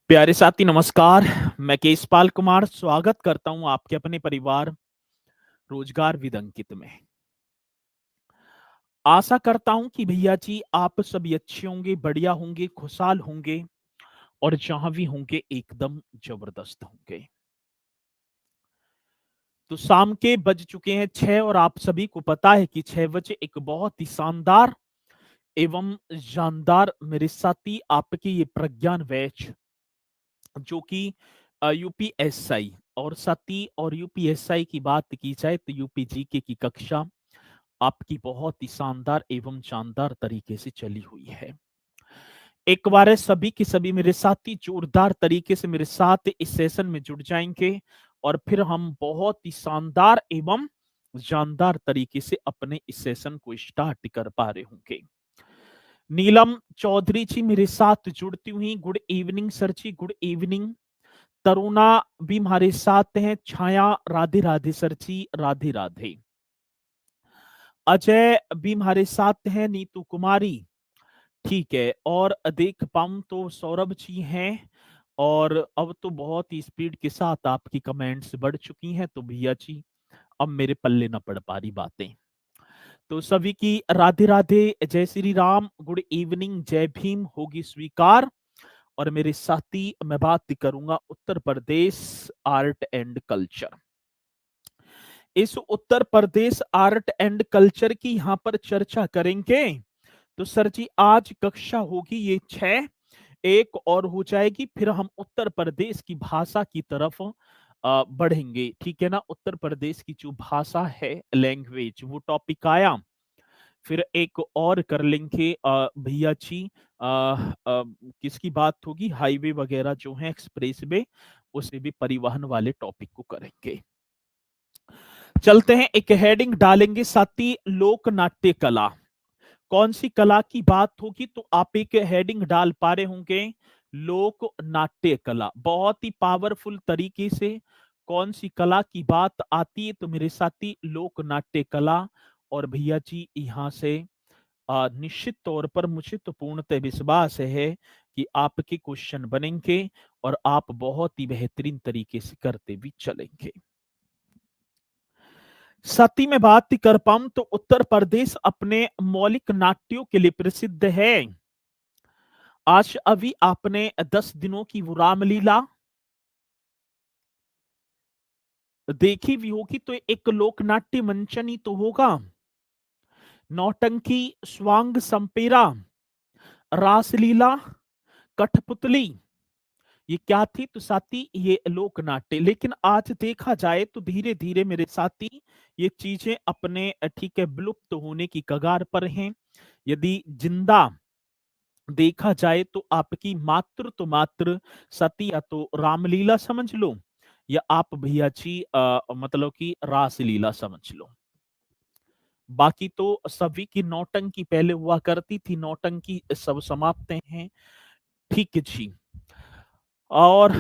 प्यारे साथी नमस्कार। मैं केशपाल कुमार स्वागत करता हूं आपके अपने परिवार रोजगार विद अंकित में। आशा करता हूं कि भैया जी आप सभी अच्छे होंगे, बढ़िया होंगे, खुशहाल होंगे और जहां भी होंगे एकदम जबरदस्त होंगे। तो शाम के बज चुके हैं 6 और आप सभी को पता है कि 6 बजे एक बहुत ही शानदार एवं जानदार मेरे साथी आपकी ये प्रज्ञान बैच जो कि यूपीएसआई और सती और यूपीएसआई की बात की जाए तो यूपी जीके की कक्षा आपकी बहुत ही शानदार एवं शानदार तरीके से चली हुई है। एक बार सभी के सभी मेरे साथी जोरदार तरीके से मेरे साथ इस सेशन में जुड़ जाएंगे और फिर हम बहुत ही शानदार एवं जानदार तरीके से अपने इस सेशन को स्टार्ट कर पा रहे होंगे। नीलम चौधरी जी मेरे साथ जुड़ती हुई, गुड इवनिंग सर जी, गुड इवनिंग। तरुणा भी हमारे साथ हैं। छाया राधे राधे सर जी, राधे राधे। अजय भी हमारे साथ हैं। नीतू कुमारी, ठीक है। और देख पाऊं तो सौरभ जी हैं। और अब तो बहुत ही स्पीड के साथ आपकी कमेंट्स बढ़ चुकी हैं, तो भैया जी अब मेरे पल्ले ना पड़ पा रही बातें। तो सभी की राधे राधे, जय श्री राम, गुड इवनिंग, जय भीम होगी स्वीकार। और मेरे साथी मैं बात करूंगा Uttar Pradesh art and culture. इस Uttar Pradesh art and culture की यहां पर चर्चा करेंगे। तो सर जी आज कक्षा होगी ये 6, एक और हो जाएगी, फिर हम उत्तर प्रदेश की भाषा की तरफ बढ़ेंगे, ठीक है ना। उत्तर प्रदेश की जो भाषा है, लैंग्वेज, वो टॉपिक आया, फिर एक और कर लेंगे भैया जी। किसकी बात होगी, हाईवे वगैरह जो है, एक्सप्रेस वे, उसे भी परिवहन वाले टॉपिक को करेंगे। चलते हैं, एक हेडिंग डालेंगे साथी, लोक नाट्य कला। कौन सी कला की बात होगी, तो आप एक हेडिंग डाल पा रहे होंगे, लोक नाट्य कला। बहुत ही पावरफुल तरीके से कौन सी कला की बात आती है, तो मेरे साथी लोक नाट्य कला। और भैया जी यहां से निश्चित तौर पर मुझे तो पूर्णतः विश्वास है कि आपके क्वेश्चन बनेंगे और आप बहुत ही बेहतरीन तरीके से करते भी चलेंगे। सती में बात कर पाऊं तो उत्तर प्रदेश अपने मौलिक नाट्यों के लिए प्रसिद्ध है। आज अभी आपने 10 दिनों की वो रामलीला देखी भी होगी, तो एक लोकनाट्य मंचन ही तो होगा। नौटंकी, स्वांग संपेरा, रासलीला, कठपुतली, ये क्या थी, तो साथी ये लोक नाट्य। लेकिन आज देखा जाए तो धीरे धीरे मेरे साथी ये चीजें अपने ठीक है विलुप्त होने की कगार पर हैं। यदि जिंदा देखा जाए तो आपकी मात्र तो मात्र सती या तो रामलीला समझ लो, या आप भैया जी मतलब कि रासलीला समझ लो। बाकी तो सभी की नौटंकी पहले हुआ करती थी, नौटंकी सब समाप्त हैं, ठीक है जी। और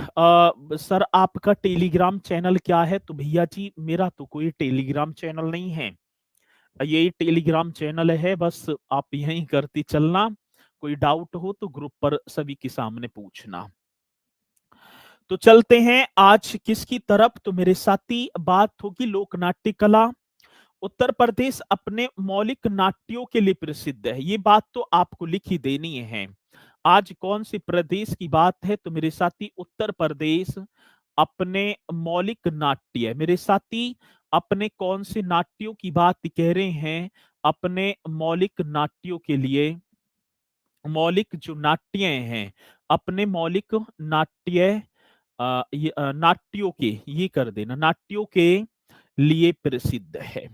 सर आपका टेलीग्राम चैनल क्या है, तो भैया जी मेरा तो कोई टेलीग्राम चैनल नहीं है, यही टेलीग्राम चैनल है, बस आप यहीं करती चलना। कोई डाउट हो तो ग्रुप पर सभी के सामने पूछना। तो चलते हैं आज किसकी तरफ, तो मेरे साथी बात होगी लोक नाट्य कला। उत्तर प्रदेश अपने मौलिक नाट्यों के लिए प्रसिद्ध है, ये बात तो आपको लिख ही देनी है। आज कौन सी प्रदेश की बात है, तो मेरे साथी उत्तर प्रदेश अपने मौलिक नाट्य, मेरे साथी अपने कौन से नाट्यों की बात कह रहे हैं, अपने मौलिक नाट्यों के लिए, मौलिक जो नाट्य हैं, अपने मौलिक नाट्य नाट्यों के, ये कर देना, नाट्यों के लिए प्रसिद्ध है।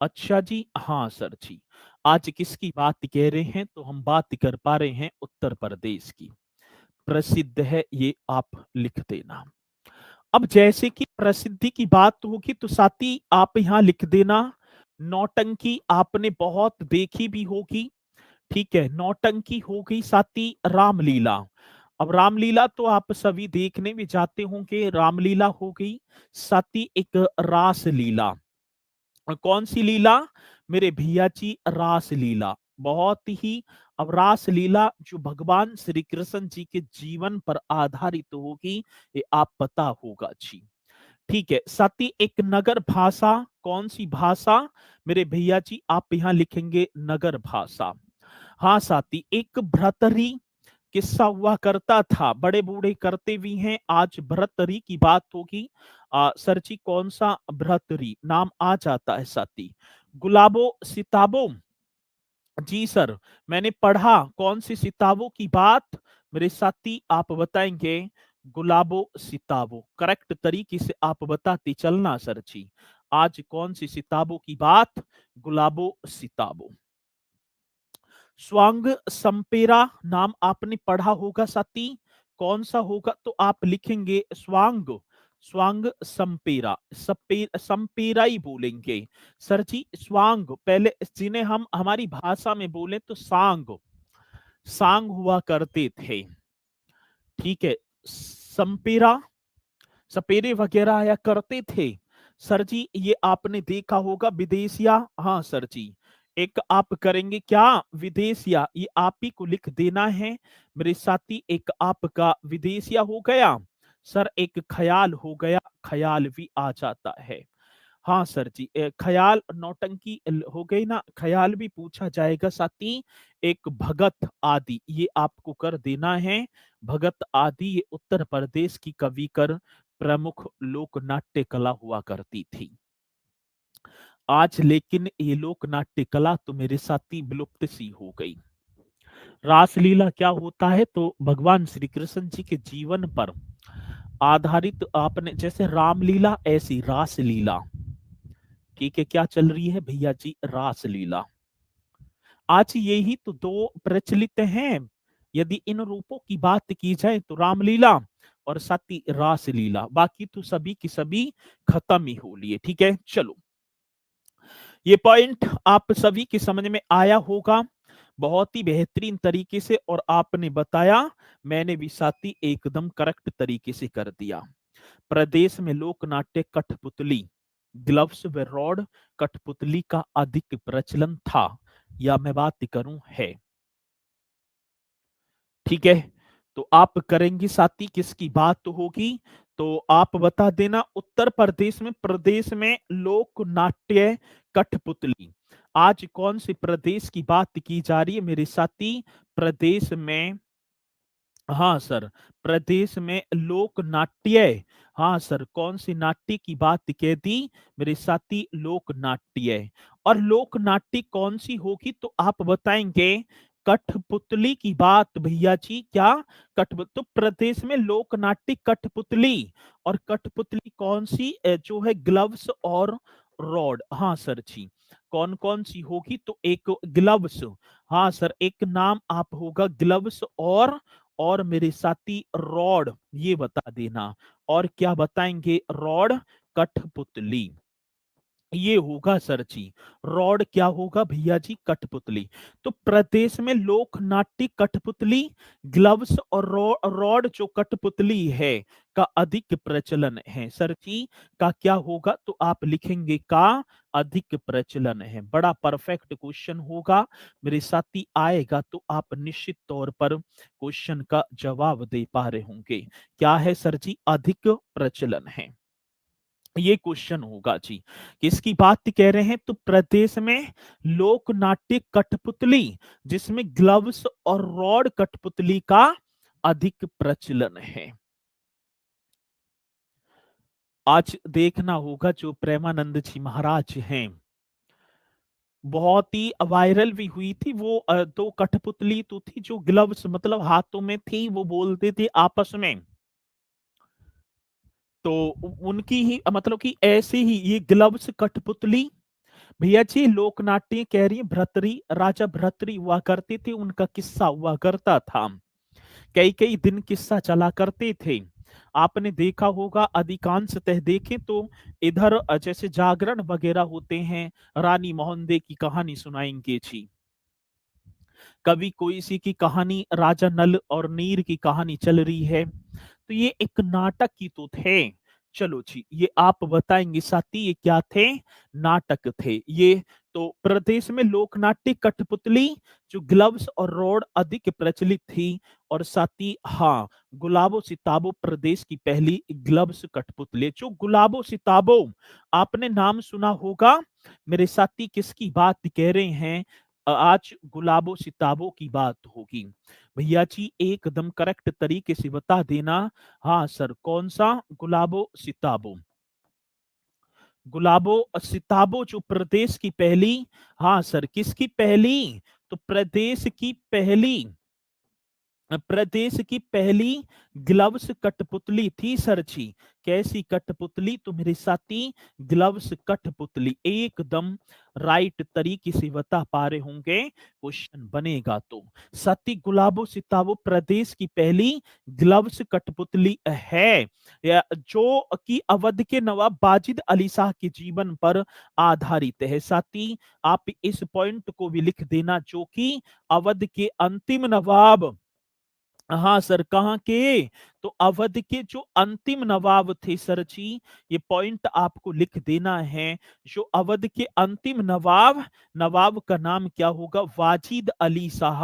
अच्छा जी, हाँ सर जी, आज किसकी बात कह रहे हैं, तो हम बात कर पा रहे हैं उत्तर प्रदेश की, प्रसिद्ध है, ये आप लिख देना। अब जैसे कि प्रसिद्धि की बात होगी तो साथी आप यहां लिख देना, नौटंकी आपने बहुत देखी भी होगी, ठीक है। नौटंकी हो गई साथी, रामलीला, अब रामलीला तो आप सभी देखने भी जाते होंगे, रामलीला हो गई साथी। एक रास लीला, और कौन सी लीला मेरे भैया जी, रास लीला। बहुत ही। अब रासलीला जो भगवान श्री कृष्ण जी के जीवन पर आधारित होगी, ये आप पता होगा जी। ठीक है साथी, एक नगर भाषा, कौन सी भाषा मेरे भैया जी, आप यहां लिखेंगे नगर भाषा। हाँ साथी, एक भ्रतरी किस्सा हुआ करता था, बड़े बूढ़े करते भी हैं, आज भ्रतरी की बात होगी। सर जी कौन सा भ्रतरी नाम आ जाता है साथी? गुलाबो सिताबो। जी सर, मैंने पढ़ा, कौन सी सिताबों की बात मेरे साथी आप बताएंगे? गुलाबो सिताबो, करेक्ट तरीके से आप बताते चलना सर जी। आज कौन सी सिताबों की बात? गुलाबो सिताबो। स्वांग संपेरा नाम आपने पढ़ा होगा साथी, कौन सा होगा? तो आप लिखेंगे स्वांग, स्वांग संपेरा, संपेरा ही बोलेंगे सर जी। स्वांग पहले जिन्हें हम हमारी भाषा में बोले तो सांग, सांग हुआ करते थे। ठीक है, संपेरा, सपेरे वगैरह आया करते थे सर जी। ये आपने देखा होगा विदेशिया, हाँ सर जी। एक आप करेंगे क्या? विदेशिया, ये आप ही को लिख देना है मेरे साथी। एक आपका विदेशिया हो गया सर, एक ख्याल हो गया, ख्याल भी आ जाता है। हाँ सर जी, ख्याल नौटंकी हो गई ना, ख्याल भी पूछा जाएगा साथी। एक भगत आदि, ये आपको कर देना है। भगत आदि ये उत्तर प्रदेश की कवि कर प्रमुख लोक नाट्य कला हुआ करती थी। आज लेकिन ये लोक नाट्य कला तो मेरे साथी विलुप्त सी हो गई। रासलीला क्या होता है? तो भगवान श्री कृष्ण जी के जीवन पर आधारित, आपने जैसे रामलीला ऐसी रासलीला। ठीक है, क्या चल रही है भैया जी? रासलीला। आज यही तो दो प्रचलित हैं। यदि इन रूपों की बात की जाए तो रामलीला और साथी रासलीला, बाकी तो सभी की सभी खत्म ही हो लिए। ठीक है, चलो ये पॉइंट आप सभी की समझ में आया होगा बहुत ही बेहतरीन तरीके से, और आपने बताया, मैंने भी साथी एकदम करेक्ट तरीके से कर दिया। प्रदेश में लोक नाट्य कठपुतली, ग्लव्स व रॉड, कठपुतली का अधिक प्रचलन था, या मैं बात करूं है। ठीक है, तो आप करेंगे साथी, किसकी बात तो होगी? तो आप बता देना, उत्तर प्रदेश में, प्रदेश में लोक नाट्य कठपुतली। आज कौन से प्रदेश की बात की जा रही है मेरे साथी? प्रदेश में, हाँ सर, प्रदेश में लोक नाट्य। हाँ सर, कौन सी नाट्य की बात कह दी मेरे साथी? लोक नाट्य। और लोक नाट्य कौन सी होगी तो आप बताएंगे? कठपुतली की बात भैया जी। क्या? कठपुतली, तो प्रदेश में लोक नाट्य कठपुतली। और कठपुतली कौन सी? जो है ग्लव्स और रॉड। हाँ सर जी, कौन कौन सी होगी? तो एक ग्लव्स, हाँ सर, एक नाम आप होगा ग्लव्स, और मेरे साथी रॉड, ये बता देना। और क्या बताएंगे? रॉड, कठपुतली, ये होगा सर जी। रॉड क्या होगा भैया जी? कठपुतली। तो प्रदेश में लोक नाट्य कठपुतली, ग्लव्स और रॉड जो कठपुतली है का अधिक प्रचलन है सर जी। का क्या होगा? तो आप लिखेंगे का अधिक प्रचलन है। बड़ा परफेक्ट क्वेश्चन होगा मेरे साथी, आएगा तो आप निश्चित तौर पर क्वेश्चन का जवाब दे पा रहे होंगे। क्या है सर जी? अधिक प्रचलन है, ये क्वेश्चन होगा जी। किसकी बात कह रहे हैं? तो प्रदेश में लोक नाट्य कठपुतली, जिसमें ग्लव्स और रॉड कठपुतली का अधिक प्रचलन है। आज देखना होगा जो प्रेमानंद जी महाराज हैं, बहुत ही वायरल भी हुई थी वो। दो कठपुतली तो थी जो ग्लव्स मतलब हाथों में थी, वो बोलते थे आपस में। तो उनकी ही मतलब कि ऐसे ही ये ग्लव्स कठपुतली भैया जी लोकनाट्य कह रही है। भर्तरी, राजा भर्तरी हुआ करते थे, उनका किस्सा हुआ करता था, कई कई दिन किस्सा चला करते थे। आपने देखा होगा अधिकांशतः देखें तो इधर जैसे जागरण वगैरह होते हैं, रानी मोहनदे की कहानी सुनाएंगे जी, कभी कोई सी की कहानी, राजा नल और नीर की कहानी चल रही है, तो ये एक नाटक की तो थे, चलो जी, ये आप बताएंगे साथी, ये क्या थे? नाटक थे ये। तो प्रदेश में लोकनाट्य कठपुतली, जो ग्लव्स और रॉड अधिक प्रचलित थी। और साथी हाँ, गुलाबो सिताबो प्रदेश की पहली ग्लव्स कठपुतली। जो गुलाबो सिताबो, आपने नाम सुना होगा मेरे साथी, किसकी बात कह रहे हैं? आज गुलाबो सिताबो की बात होगी। भैया जी एकदम करेक्ट तरीके से बता देना। हाँ सर, कौन सा? गुलाबो सिताबो। गुलाबो सिताबो जो प्रदेश की पहली, हाँ सर, किसकी पहली? तो प्रदेश की पहली ग्लव्स कठपुतली थी सर जी। कैसी कठपुतली? तो मेरे साथी ग्लव्स कठपुतली, एकदम राइट तरीके से बता पा रहे होंगे, क्वेश्चन बनेगा तो। साथी गुलाबो सिताबो प्रदेश की पहली ग्लव्स कठपुतली है, जो कि अवध के नवाब वाजिद अली शाह के जीवन पर आधारित है। साथी आप इस पॉइंट को भी लिख देना, जो कि अवध के अंतिम नवाब, हाँ सर, कहाँ के? तो अवध के जो अंतिम नवाब थे सर जी, ये पॉइंट आपको लिख देना है। जो अवध के अंतिम नवाब, नवाब का नाम क्या होगा? वाजिद अली शाह।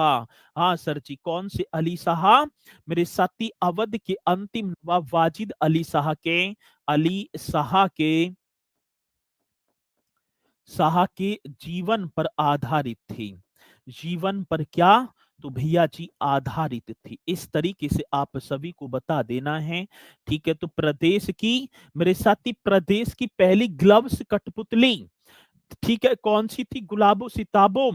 हाँ सर जी, कौन से अली शाह? मेरे साथी अवध के अंतिम नवाब वाजिद अली शाह के जीवन पर आधारित थी। जीवन पर क्या? तो भैया जी आधारित थी। इस तरीके से आप सभी को बता देना है। ठीक है, तो प्रदेश की, मेरे साथी प्रदेश की पहली ग्लव्स कठपुतली, ठीक है, कौन सी थी? गुलाबो सिताबो।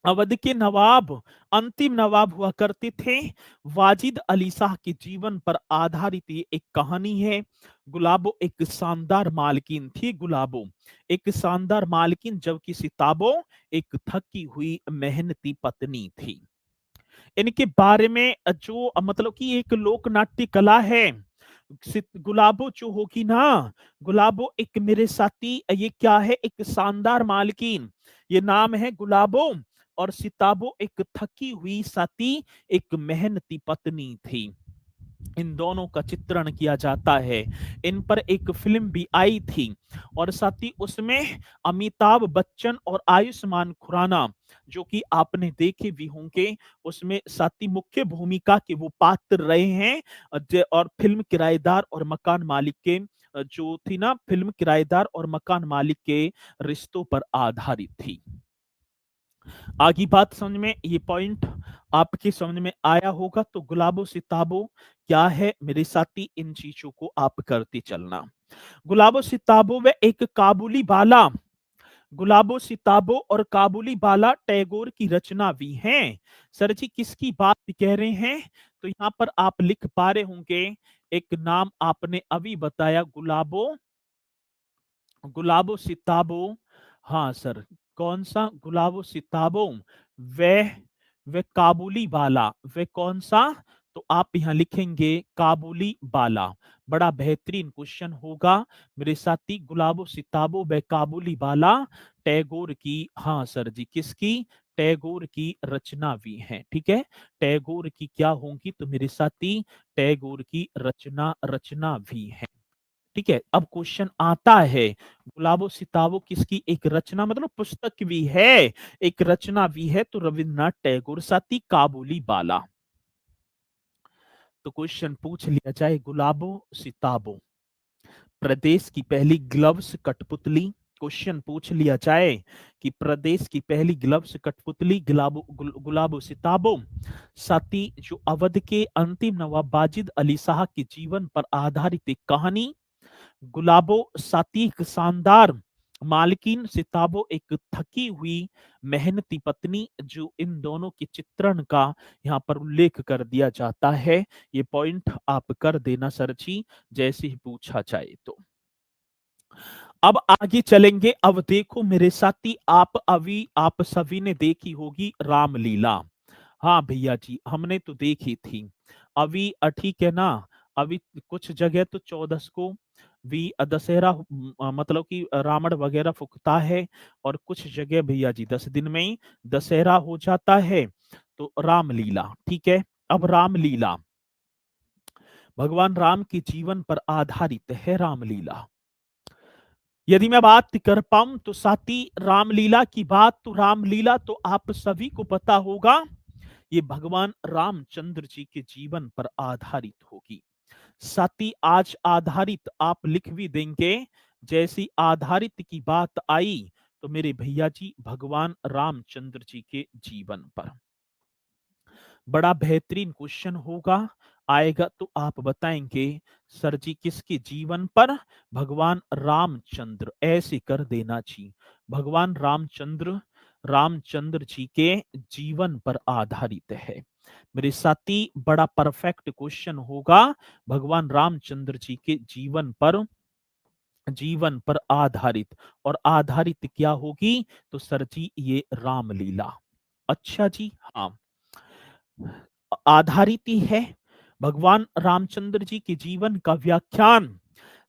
अवध के नवाब, अंतिम नवाब हुआ करते थे, वाजिद अली शाह के जीवन पर आधारित ये एक कहानी है। गुलाबो एक शानदार मालकिन थी, गुलाबो एक शानदार मालकिन, जबकि सिताबो एक थकी हुई मेहनती पत्नी थी। इनके बारे में जो मतलब कि एक लोक नाट्य कला है। गुलाबो जो होगी ना, गुलाबो एक, मेरे साथी ये क्या है? एक शानदार मालकिन, ये नाम है गुलाबो। और सिताबो एक थकी हुई साथी, एक मेहनती पत्नी थी। इन दोनों का चित्रण किया जाता है। इन पर एक फिल्म भी आई थी, और साथ ही उसमें अमिताभ बच्चन और आयुष्मान खुराना, जो कि आपने देखे भी होंगे, उसमें साथ ही मुख्य भूमिका के वो पात्र रहे हैं। और फिल्म किराएदार और मकान मालिक के, जो थी ना, फिल्म किराएदार और मकान मालिक के रिश्तों पर आधारित थी। आगे बात समझ में, ये पॉइंट आपकी समझ में आया होगा। तो गुलाबो सिताबो क्या है मेरे साथी? इन चीजों को आप करते चलना। गुलाबो सिताबो व एक काबुली बाला, गुलाबो सिताबो और काबुली बाला टैगोर की रचना भी हैं। सर जी किसकी बात कह रहे हैं? तो यहाँ पर आप लिख पा रहे होंगे, एक नाम आपने अभी बताया, गुलाबो, गुलाबो सिताबो। हाँ सर, कौन सा? गुलाबो सिताबो, वह वह काबुली बाला, वह कौन सा? तो आप यहाँ लिखेंगे काबुली बाला। बड़ा बेहतरीन क्वेश्चन होगा मेरे साथी। गुलाबो सिताबो व काबुली बाला टैगोर की, हाँ सर जी, किसकी? टैगोर की रचना भी है। ठीक है, टैगोर की क्या होंगी? तो मेरे साथी टैगोर की रचना भी है। ठीक है, अब क्वेश्चन आता है, गुलाबो सिताबो किसकी एक रचना, मतलब पुस्तक भी है, एक रचना भी है, तो रविन्द्रनाथ टैगोर। साथी काबुली बाला। तो क्वेश्चन पूछ लिया जाए, गुलाबो सिताबो प्रदेश की पहली ग्लव्स कठपुतली। क्वेश्चन पूछ लिया जाए कि प्रदेश की पहली ग्लव्स कठपुतली गुलाबो सिताबो, साथी जो अवध के अंतिम नवाब वाजिद अली शाह के जीवन पर आधारित एक कहानी। गुलाबो सातिक शानदार मालकिन, सिताबो एक थकी हुई मेहनती पत्नी, जो इन दोनों के चित्रण का यहाँ पर उल्लेख कर दिया जाता है। ये पॉइंट आप कर देना सर जी, जैसे ही पूछा जाए तो। अब आगे चलेंगे। अब देखो मेरे साथी, आप सभी ने देखी होगी रामलीला। हाँ भैया जी, हमने तो देखी थी। अभी ठीक है ना, अभी कुछ जगह तो 14 को भी दशहरा, मतलब कि रावण वगैरह फूकता है, और कुछ जगह भैया जी 10 दिन में ही दशहरा हो जाता है। तो रामलीला, ठीक है। अब रामलीला, भगवान राम के जीवन पर आधारित है रामलीला। यदि मैं बात कर पाऊं तो साथी रामलीला की बात, तो रामलीला तो आप सभी को पता होगा, ये भगवान रामचंद्र जी के जीवन पर आधारित होगी। साथी आज आधारित आप लिख भी देंगे, जैसी आधारित की बात आई तो मेरे भैया जी भगवान रामचंद्र जी के जीवन पर। बड़ा बेहतरीन क्वेश्चन होगा, आएगा तो आप बताएंगे सर जी किसके जीवन पर? भगवान रामचंद्र, ऐसे कर देना जी, भगवान रामचंद्र, रामचंद्र जी के जीवन पर आधारित है। मेरे साथी बड़ा परफेक्ट क्वेश्चन होगा, भगवान रामचंद्र जी के जीवन पर आधारित, और आधारित क्या होगी? तो सर जी ये रामलीला। अच्छा जी, हाँ, आधारित ही है भगवान रामचंद्र जी के जीवन का व्याख्यान,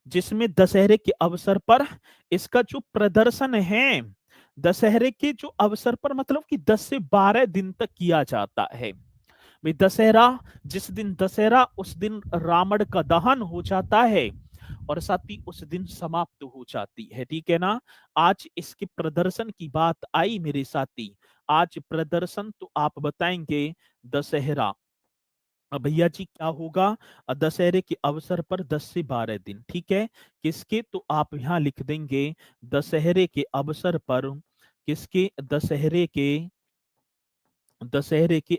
जिसमें दशहरे के अवसर पर इसका जो प्रदर्शन है, दशहरे के जो अवसर पर मतलब कि 10 से 12 दिन तक किया जाता है। भाई दशहरा, जिस दिन दशहरा उस दिन रावण का दहन हो जाता है और साथ ही उस दिन समाप्त हो जाती है, ठीक है ना। आज इसके प्रदर्शन की बात आई मेरे साथी, आज प्रदर्शन तो आप बताएंगे दशहरा। अब भैया जी क्या होगा? दशहरे के अवसर पर 10 से 12 दिन, ठीक है। किसके? तो आप यहां लिख देंगे दशहरे के अवसर पर, किसके? दशहरे के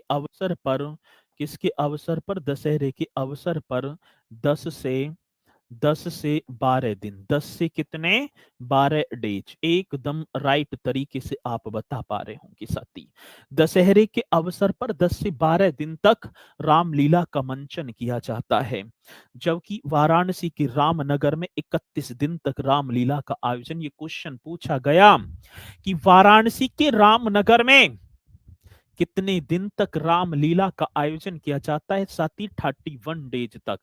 अवसर पर, किसके अवसर पर? दशहरे के अवसर पर 10 से 12 दिन, 10 से कितने? 12 डेज, एकदम राइट तरीके से आप बता पा रहे होंगे साथी। दशहरे के अवसर पर 10 से 12 दिन तक रामलीला का मंचन किया जाता है, जबकि वाराणसी के रामनगर में 31 दिन तक रामलीला का आयोजन। ये क्वेश्चन पूछा गया कि वाराणसी के रामनगर में कितने दिन तक रामलीला का आयोजन किया जाता है? साथी 31 डेज तक।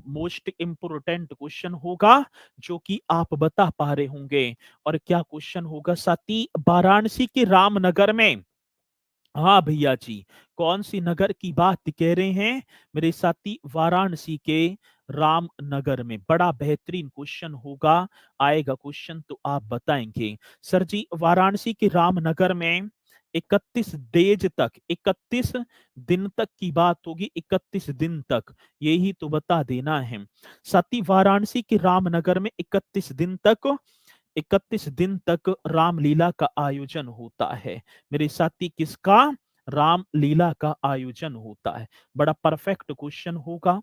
मोस्ट इंपोर्टेंट क्वेश्चन होगा जो कि आप बता पा रहे होंगे। और क्या क्वेश्चन होगा साथी? वाराणसी के रामनगर में, हाँ भैया जी, कौन सी नगर की बात कह रहे हैं मेरे साथी? वाराणसी के रामनगर में। बड़ा बेहतरीन क्वेश्चन होगा, आएगा क्वेश्चन तो आप बताएंगे सर जी वाराणसी के रामनगर में 31 डेज तक, 31 दिन तक की बात होगी, 31 दिन तक, यही तो बता देना है साथी। वाराणसी के रामनगर में 31 दिन तक रामलीला का आयोजन होता है मेरे साथी। किसका? रामलीला का आयोजन होता है। बड़ा परफेक्ट क्वेश्चन होगा,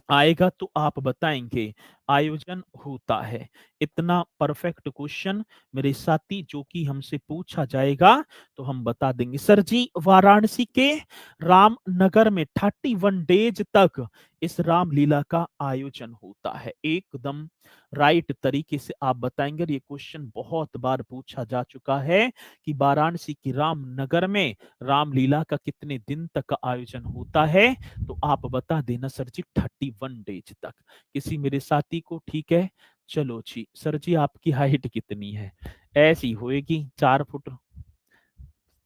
आएगा तो आप बताएंगे आयोजन होता है। इतना परफेक्ट क्वेश्चन मेरे साथी जो कि हमसे पूछा जाएगा तो हम बता देंगे सर जी वाराणसी के रामनगर में 31 डेज तक इस रामलीला का आयोजन होता है। एकदम राइट तरीके से आप बताएंगे। ये क्वेश्चन बहुत बार पूछा जा चुका है कि वाराणसी की रामनगर में रामलीला का कितने दिन तक का आयोजन होता है, तो आप बता देना सर जी 31 डेज तक। किसी मेरे साथी को? ठीक है, चलो जी। सर जी आपकी हाइट कितनी है? ऐसी होएगी 4 फुट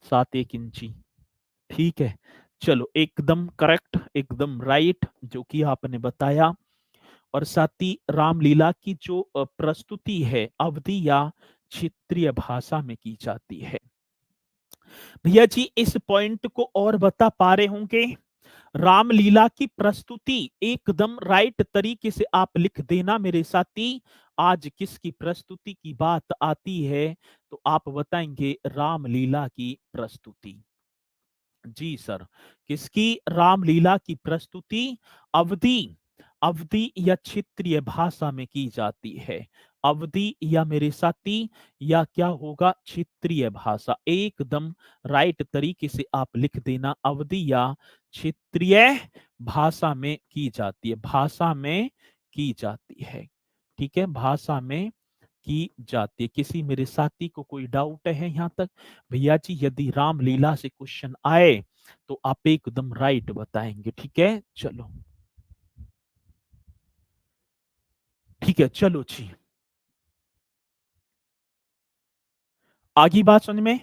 7 इंची, ठीक है। चलो एकदम करेक्ट, एकदम राइट जो कि आपने बताया। और साथ ही रामलीला की जो प्रस्तुति है अवधी या क्षेत्रीय भाषा में की जाती है। भैया जी इस पॉइंट को और बता पा रहे होंगे, रामलीला की प्रस्तुति एकदम राइट तरीके से आप लिख देना मेरे साथी। आज किसकी प्रस्तुति की बात आती है तो आप बताएंगे रामलीला की प्रस्तुति। जी सर, किसकी? रामलीला की प्रस्तुति अवधी, अवधी या क्षेत्रीय भाषा में की जाती है। अवधी या मेरे साथी या क्या होगा? क्षेत्रीय भाषा। एकदम राइट तरीके से आप लिख देना, अवधी या क्षेत्रीय भाषा में की जाती है, भाषा में की जाती है, ठीक है, भाषा में की जाती है। किसी मेरे साथी को कोई डाउट है यहाँ तक? भैया जी यदि रामलीला से क्वेश्चन आए तो आप एकदम राइट बताएंगे, ठीक है। चलो ठीक है, चलो जी, आगे बात समझ में।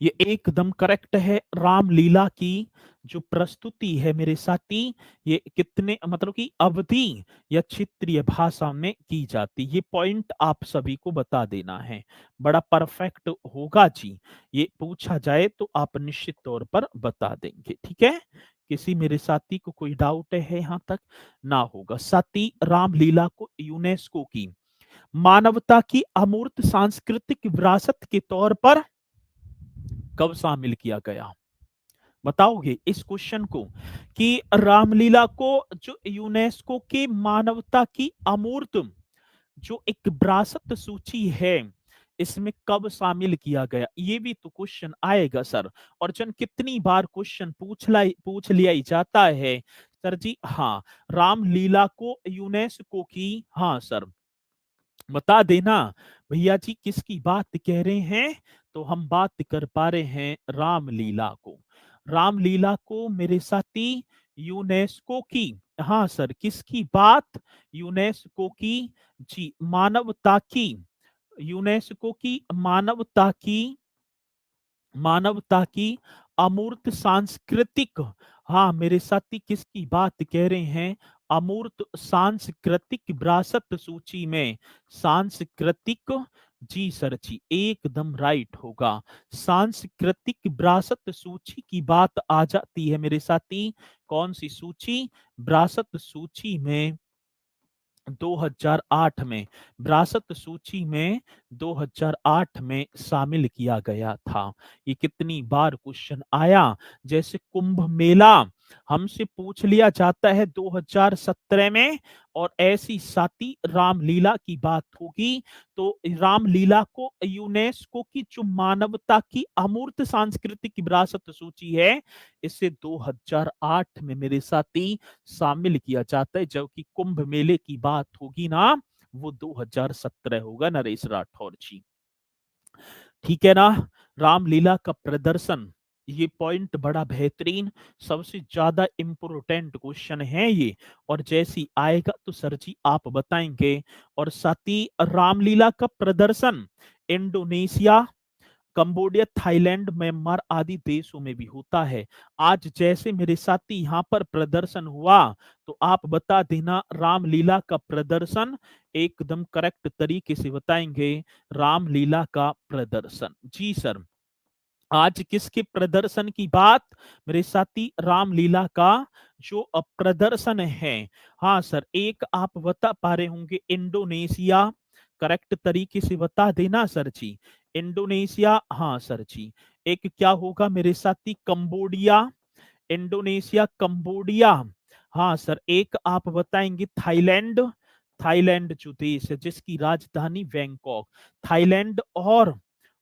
ये एकदम करेक्ट है। रामलीला की जो प्रस्तुति है मेरे साथी, ये कितने मतलब कि अवधी या क्षेत्रीय भाषा में की जाती, ये पॉइंट आप सभी को बता देना है। बड़ा परफेक्ट होगा जी। ये पूछा जाए तो आप निश्चित तौर पर बता देंगे, ठीक है। किसी मेरे साथी को कोई डाउट है यहाँ तक? ना होगा। साथी, रामलीला को यूनेस्को की मानवता की अमूर्त सांस्कृतिक विरासत के तौर पर कब शामिल किया गया? बताओगे इस क्वेश्चन को कि रामलीला को जो यूनेस्को के मानवता की अमूर्त जो एक विरासत सूची है, इसमें कब शामिल किया गया? ये भी तो क्वेश्चन आएगा सर। और जन कितनी बार क्वेश्चन पूछ लिया ही जाता है सर जी। हाँ, रामलीला को यूनेस्को की, हाँ सर, बता देना भैया जी किसकी बात कह रहे हैं। तो हम बात कर पा रहे हैं रामलीला को। रामलीला को मेरे साथी यूनेस्को की, हाँ सर, किसकी बात? यूनेस्को की जी, मानवता की, यूनेस्को की मानवता की अमूर्त सांस्कृतिक, हाँ मेरे साथी किसकी बात कह रहे हैं? अमूर्त सांस्कृतिक विरासत सूची में, सांस्कृतिक, जी सर जी, एकदम राइट होगा। सांस्कृतिक विरासत सूची की बात आ जाती है मेरे साथी। कौन सी सूची? विरासत सूची में 2008 में, विरासत सूची में 2008 में शामिल किया गया था। ये कितनी बार क्वेश्चन आया। जैसे कुंभ मेला हमसे पूछ लिया जाता है 2017 में, और ऐसी साथी रामलीला की बात होगी तो रामलीला को यूनेस्को की जो मानवता की अमूर्त सांस्कृतिक विरासत सूची है, इसे 2008 में मेरे साथी शामिल किया जाता है। जबकि कुंभ मेले की बात होगी ना, वो 2017 होगा नरेश राठौर जी, ठीक है ना। रामलीला का प्रदर्शन, ये पॉइंट बड़ा बेहतरीन, सबसे ज्यादा इंपोर्टेंट क्वेश्चन है ये। और जैसी आएगा तो सर जी आप बताएंगे। और साथ ही रामलीला का प्रदर्शन इंडोनेशिया, कंबोडिया, थाईलैंड, म्यांमार आदि देशों में भी होता है। आज जैसे मेरे साथी यहाँ पर प्रदर्शन हुआ, तो आप बता देना रामलीला का प्रदर्शन, एकदम करेक्ट तरीके से बताएंगे रामलीला का प्रदर्शन। जी सर, आज किसके प्रदर्शन की बात? मेरे साथी रामलीला का जो प्रदर्शन है, हाँ सर, एक आप बता पा रहे होंगे इंडोनेशिया, करेक्ट तरीके से बता देना सर जी। इंडोनेशिया, हाँ सर जी। एक क्या होगा मेरे साथी? कंबोडिया, इंडोनेशिया, कंबोडिया, हाँ सर। एक आप बताएंगे थाईलैंड, थाईलैंड जो देश है जिसकी राजधानी बैंकॉक, थाईलैंड।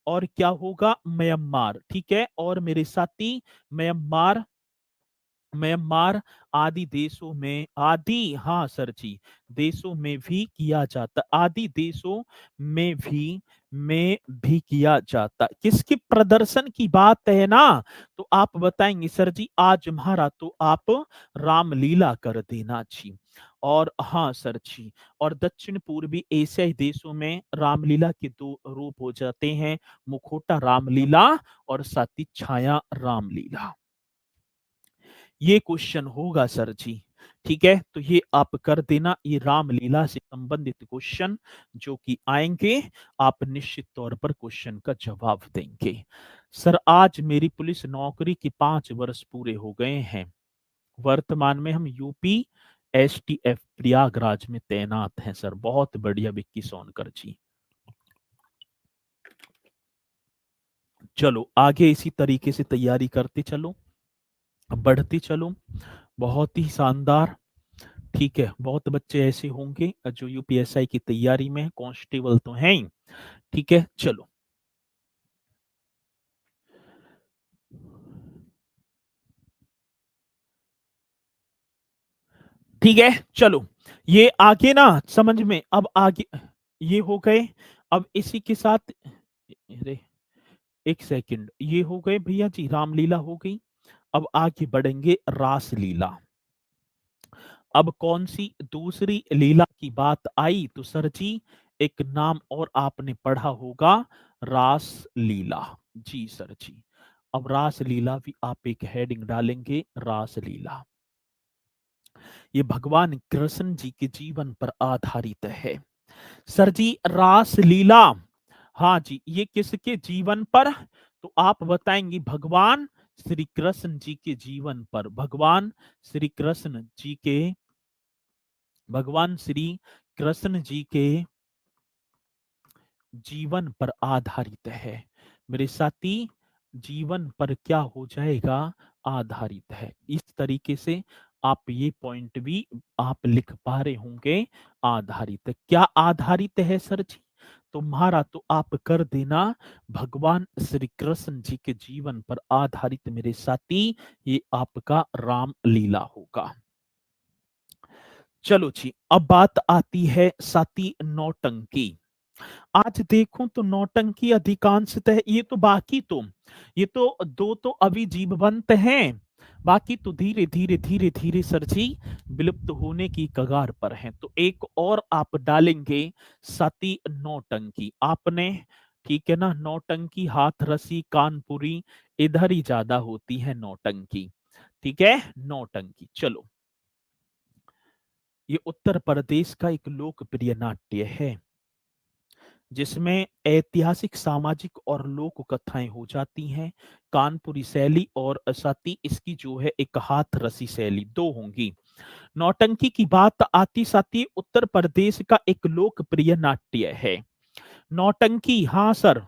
और क्या होगा? म्यांमार, ठीक है। और मेरे साथी म्यांमार, म्यांमार आदि देशों में, आदि, हाँ सर जी, देशों में भी किया जाता, आदि देशों में भी किया जाता। किसके प्रदर्शन की बात है ना? तो आप बताएंगे सर जी आज हमारा तो आप रामलीला कर देना जी। और हाँ सर जी, और दक्षिण पूर्वी एशियाई देशों में रामलीला के दो रूप हो जाते हैं, मुखोटा रामलीला और साथी छाया रामलीला। ये क्वेश्चन होगा सर जी, ठीक है। तो ये आप कर देना, ये रामलीला से संबंधित क्वेश्चन जो कि आएंगे, आप निश्चित तौर पर क्वेश्चन का जवाब देंगे। सर आज मेरी पुलिस नौकरी के 5 वर्ष पूरे हो गए हैं। वर्तमान में हम यूपी एसटीएफ प्रयागराज में तैनात हैं सर। बहुत बढ़िया विक्की सोनकर जी। चलो आगे इसी तरीके से तैयारी करते चलो, बढ़ते चलो, बहुत ही शानदार। ठीक है, बहुत बच्चे ऐसे होंगे जो यूपीएसआई की तैयारी में, कांस्टेबल तो हैं ही। ठीक है, चलो, ठीक है, चलो, ये आगे ना समझ में, अब आगे ये हो गए। अब इसी के साथ, अरे एक सेकंड, ये हो गए भैया जी, रामलीला हो गई। अब आगे बढ़ेंगे रासलीला। अब कौन सी दूसरी लीला की बात आई? तो सर जी एक नाम और आपने पढ़ा होगा, रास लीला। जी सर जी। अब रासलीला भी आप एक हेडिंग डालेंगे, रासलीला। ये भगवान कृष्ण जी के जीवन पर आधारित है। सर जी रासलीला, हाँ जी, ये किसके जीवन पर? तो आप बताएंगे भगवान श्री कृष्ण जी के जीवन पर। भगवान श्री कृष्ण जी के, भगवान श्री कृष्ण जी के जीवन पर आधारित है मेरे साथी। जीवन पर क्या हो जाएगा? आधारित है। इस तरीके से आप ये पॉइंट भी आप लिख पा रहे होंगे। आधारित है, क्या आधारित है सर जी? तुम्हारा तो आप कर देना भगवान श्री कृष्ण जी के जीवन पर आधारित मेरे साथी, ये आपका राम लीला होगा। चलो जी, अब बात आती है साथी नौटंकी। आज देखूं तो नौटंकी अधिकांशतः, ये तो बाकी तो, ये तो दो तो अभी जीवंत हैं, बाकी तो धीरे धीरे धीरे धीरे सर जी विलुप्त होने की कगार पर हैं। तो एक और आप डालेंगे सती नौटंकी आपने, ठीक है ना। नौटंकी, हाथ रसी, कानपुरी, इधर ही ज्यादा होती है नौटंकी, ठीक है। नौटंकी, चलो, ये उत्तर प्रदेश का एक लोकप्रिय नाट्य है जिसमें ऐतिहासिक, सामाजिक और लोक कथाएं हो जाती हैं। कानपुरी शैली और सती इसकी जो है एक हाथ रसी शैली, दो होंगी। नौटंकी की बात आती साथी उत्तर प्रदेश का एक लोकप्रिय नाट्य है। नौटंकी, हाँ सर,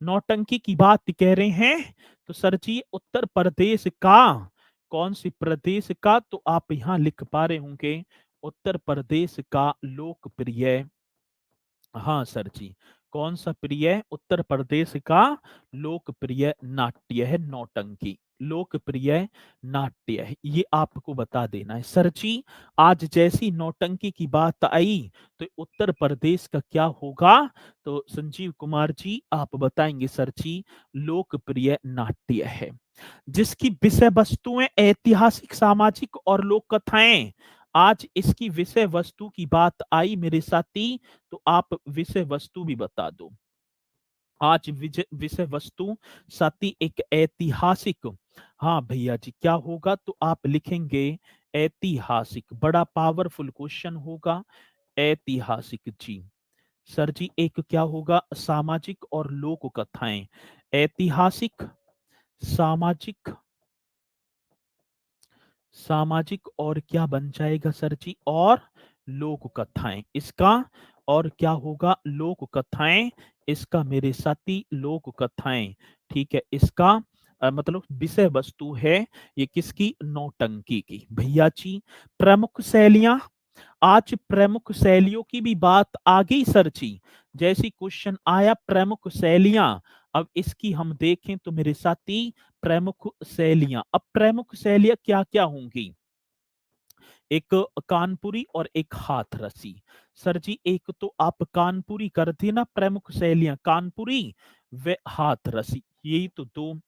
नौटंकी की बात कह रहे हैं तो सर जी उत्तर प्रदेश का, कौन सी प्रदेश का? तो आप यहां लिख पा रहे होंगे उत्तर प्रदेश का लोकप्रिय, हाँ सर जी, कौन सा प्रिय? उत्तर प्रदेश का लोकप्रिय नाट्य है नौटंकी, लोकप्रिय नाट्य है, ये आपको बता देना है सर जी। आज जैसी नौटंकी की बात आई तो उत्तर प्रदेश का क्या होगा? तो संजीव कुमार जी आप बताएंगे सर जी, लोकप्रिय नाट्य है जिसकी विषय वस्तुएं ऐतिहासिक, सामाजिक और लोक कथाएं। आज इसकी विषय वस्तु की बात आई मेरे साथी, तो आप विषय वस्तु भी बता दो। आज विषय वस्तु साथी एक ऐतिहासिक, हाँ भैया जी क्या होगा? तो आप लिखेंगे ऐतिहासिक, बड़ा पावरफुल क्वेश्चन होगा। ऐतिहासिक जी, सर जी एक क्या होगा? सामाजिक और लोक कथाएं, ऐतिहासिक, सामाजिक, सामाजिक और क्या बन जाएगा सर जी? और लोक कथाएं, इसका और क्या होगा? लोक कथाएं, इसका मेरे साथी लोक कथाएं, ठीक है। इसका मतलब विषय वस्तु है ये किसकी? नौटंकी की भैया जी। प्रमुख शैलियां, आज प्रमुख शैलियों की भी बात आ गई सर जी। जैसी क्वेश्चन आया प्रमुख शैलियां, अब इसकी हम देखें तो मेरे साथी प्रमुख शैलियां, अब प्रमुख शैलियां क्या क्या होंगी? एक कानपुरी और एक हाथ रसी। सर जी एक तो आप कानपुरी कर देना, प्रमुख शैलियां कानपुरी व हाथ रसी, यही तो दो,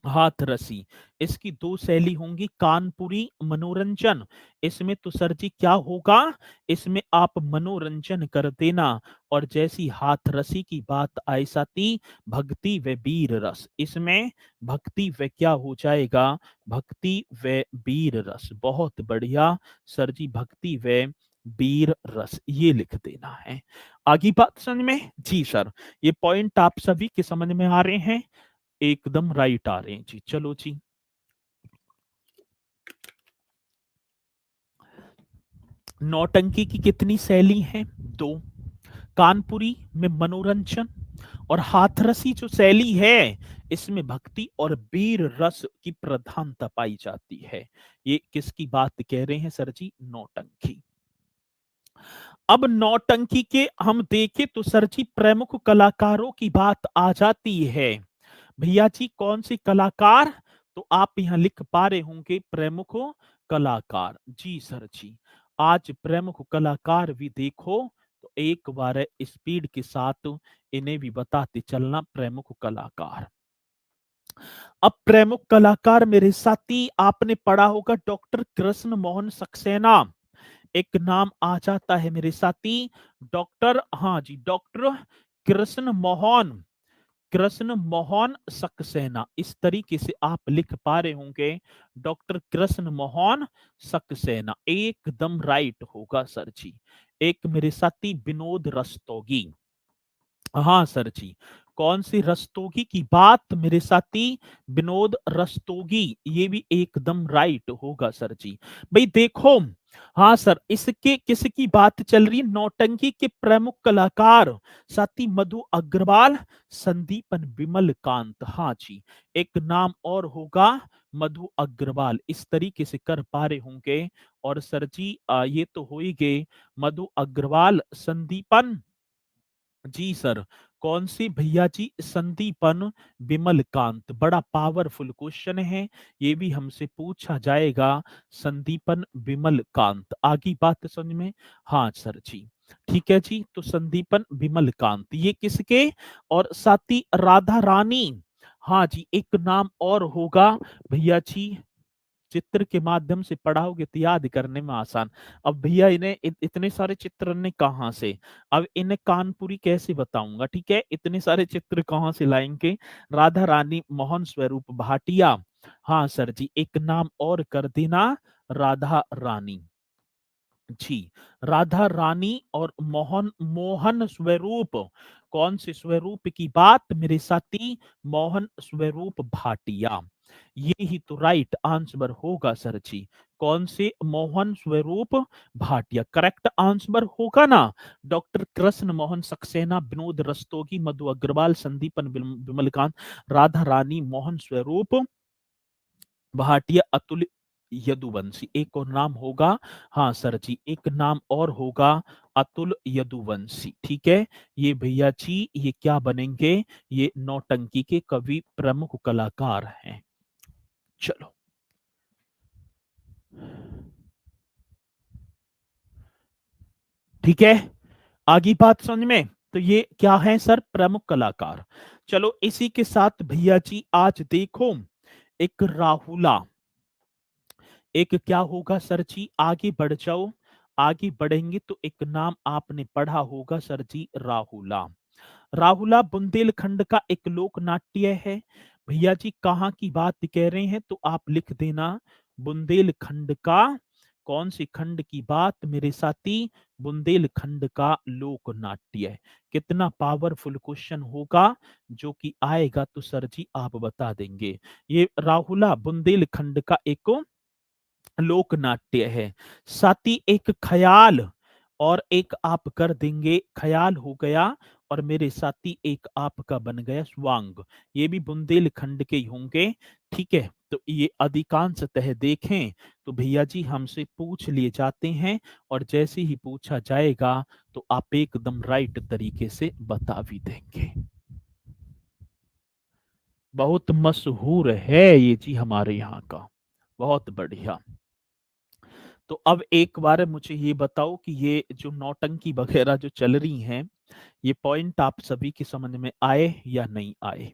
हाथ रसी, इसकी दो शैली होंगी। कानपुरी मनोरंजन, इसमें तो सर जी क्या होगा? इसमें आप मनोरंजन कर देना। और जैसी हाथ रसी की बात आई साथी भक्ति व वीर रस, इसमें भक्ति व क्या हो जाएगा? भक्ति व वीर रस, बहुत बढ़िया सर जी, भक्ति व वीर रस, ये लिख देना है। आगे बात समझ में? जी सर, ये पॉइंट आप सभी के समझ में आ रहे हैं? एकदम राइट आ रहे हैं जी। चलो जी, नौटंकी की कितनी शैली है? दो। कानपुरी में मनोरंजन और हाथरसी जो शैली है इसमें भक्ति और वीर रस की प्रधानता पाई जाती है। ये किसकी बात कह रहे हैं सर जी? नौटंकी। अब नौटंकी के हम देखें तो सर जी प्रमुख कलाकारों की बात आ जाती है। भैया जी कौन सी कलाकार? तो आप यहां लिख पा रहे होंगे प्रमुख कलाकार, जी सर जी। आज प्रमुख कलाकार भी देखो तो एक बार स्पीड के साथ इन्हें भी बताते चलना प्रमुख कलाकार। अब प्रमुख कलाकार मेरे साथी आपने पढ़ा होगा डॉक्टर कृष्ण मोहन सक्सेना, एक नाम आ जाता है मेरे साथी, डॉक्टर, हाँ जी, डॉक्टर कृष्ण मोहन, कृष्ण मोहन सक्सेना, इस तरीके से आप लिख पा रहे होंगे। डॉक्टर कृष्ण मोहन सक्सेना एकदम राइट होगा सर जी। एक मेरे साथी विनोद रस्तोगी, हाँ सर जी। कौन सी रस्तोगी की बात मेरे साथी? विनोद रस्तोगी, ये भी एकदम राइट होगा सर जी। भाई देखो, हाँ सर, इसके किसकी बात चल रही है? नौटंकी के प्रमुख कलाकार साथी मधु अग्रवाल, संदीपन विमल कांत, हाँ जी। एक नाम और होगा मधु अग्रवाल, इस तरीके से कर पा रहे होंगे। और सर जी ये तो हो ही गए मधु अग्रवाल, संदीपन, जी सर। कौन सी भैया जी? संदीपन विमल कांत, बड़ा पावरफुल क्वेश्चन है, ये भी हमसे पूछा जाएगा। संदीपन विमल कांत, आगे बात समझ में? हाँ सर जी, ठीक है जी। तो संदीपन विमल कांत ये किसके? और साथी राधा रानी, हाँ जी। एक नाम और होगा भैया जी, चित्र के माध्यम से पढ़ाओगे तो याद करने में आसान। अब भैया इन्हें इतने सारे चित्र ने कहाँ से, अब इन्हें कानपुरी कैसे बताऊंगा? ठीक है, इतने सारे चित्र कहाँ से लाएंगे? राधा रानी मोहन स्वरूप भाटिया, हाँ सर जी। एक नाम और कर देना, राधा रानी, जी। राधा रानी और मोहन, मोहन स्वरूप, कौन से स्वरूप की बात मेरे साथी? मोहन स्वरूप भाटिया, ये ही तो राइट आंसर होगा सर जी। कौन से? मोहन स्वरूप भाटिया, करेक्ट आंसर होगा ना। डॉक्टर कृष्ण मोहन सक्सेना, विनोद रस्तोगी, मधु अग्रवाल, संदीपन विमलकांत, राधा रानी, मोहन स्वरूप भाटिया, अतुल यदुवंशी, एक और नाम होगा, हाँ सर जी, एक नाम और होगा अतुल यदुवंशी, ठीक है। ये भैया जी ये क्या बनेंगे? ये नौटंकी के कवि प्रमुख कलाकार हैं। चलो, ठीक है, आगे बात समझ में? तो ये क्या है सर? प्रमुख कलाकार। चलो इसी के साथ भैया जी आज देखो, एक राहुला, एक क्या होगा सर जी? आगे बढ़ जाओ, आगे बढ़ेंगे तो एक नाम आपने पढ़ा होगा सर जी, राहुला। राहुला बुंदेलखंड का एक लोक नाट्य है। भैया जी कहाँ की बात कह रहे हैं? तो आप लिख देना बुंदेलखंड का, कौन सी खंड की बात मेरे साथी? बुंदेलखंड का लोक नाट्य है। कितना पावरफुल क्वेश्चन होगा जो कि आएगा तो सर जी आप बता देंगे। ये राहुला बुंदेलखंड का एक लोक नाट्य है। साथी एक ख्याल, और एक आप कर देंगे, ख्याल हो गया, और मेरे साथी एक आपका बन गया स्वांग, ये भी बुंदेलखंड के ही होंगे, ठीक है। तो ये अधिकांशतः देखें तो भैया जी हमसे पूछ लिए जाते हैं, और जैसे ही पूछा जाएगा तो आप एकदम राइट तरीके से बता भी देंगे। बहुत मशहूर है ये जी हमारे यहाँ का, बहुत बढ़िया। तो अब एक बार मुझे ये बताओ कि ये जो नौटंकी वगैरह जो चल रही हैं, ये पॉइंट आप सभी की समझ में आए या नहीं आए?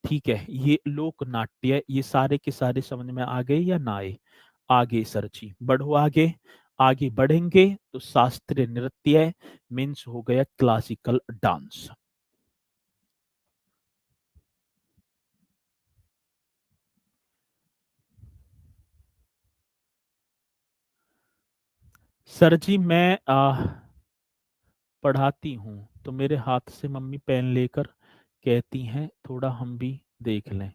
ठीक है, ये लोक नाट्य ये सारे के सारे समझ में आ गए या ना आए? आगे सर जी, बढ़ो आगे। आगे बढ़ेंगे तो शास्त्रीय नृत्य मीन्स हो गया क्लासिकल डांस। सर जी मैं पढ़ाती हूँ तो मेरे हाथ से मम्मी पेन लेकर कहती हैं थोड़ा हम भी देख लें।